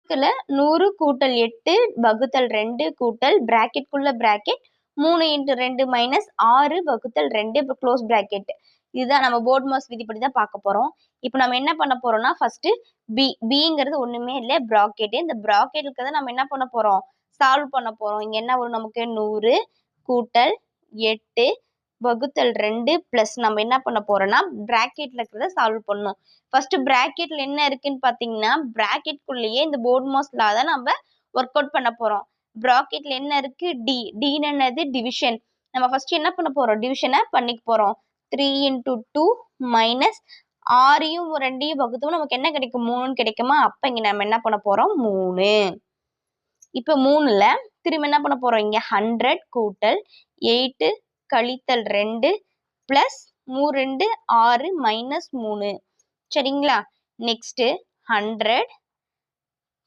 இதுல 100 கூட்டல் 8 வகுத்தல் 2 கூட்டல் பிராக்கெட்குள்ள பிராக்கெட் 3 × 2 மைனஸ் 6 வகுத்தல் 2 இப்போ க்ளோஸ் பிராக்கெட். இதுதான் நம்ம போர்ட் மாஸ் விதிப்படி தான் பார்க்க போறோம். இப்போ நம்ம என்ன பண்ண போறோம்னா ஃபர்ஸ்ட் பிங்கிறது ஒண்ணுமே இல்லை பிராக்கெட். இந்த பிராக்கெட்டுக்கு தான் நம்ம என்ன பண்ண போறோம் சால்வ் பண்ண போறோம். இங்க என்ன வரும் நமக்கு 100 கூட்டல் 8 வகுத்தல் 2 பிளஸ் நம்ம என்ன பண்ண போறோம்னா பிராக்கெட்ல இருக்கிறத சால்வ் பண்ணணும். ஃபர்ஸ்ட் பிராக்கெட்ல என்ன இருக்குன்னு பாத்தீங்கன்னா பிராக்கெட்குள்ளேயே இந்த போர்ட் மாஸ் லா தான் நம்ம ஒர்க் அவுட் பண்ண போறோம். பிராக்கெட்ல என்ன இருக்கு டி என்னது டிவிஷன். நம்ம ஃபர்ஸ்ட் என்ன பண்ண போறோம் டிவிஷனை பண்ணிக்க போறோம். 3 × 2 மைனஸ் 6யும் 2யும் வகுத்தோம் நமக்கு என்ன கிடைக்கும் 3 கிடைக்குமா. அப்ப இங்க நம்ம என்ன பண்ண போறோம் 3. இப்ப 3ல திரும்ப என்ன பண்ண போறோம் இங்க 100 கூட்டல் 8 கழித்தல் 2 பிளஸ் 3 2 6 மைனஸ் 3 சரிங்களா. நெக்ஸ்ட் 100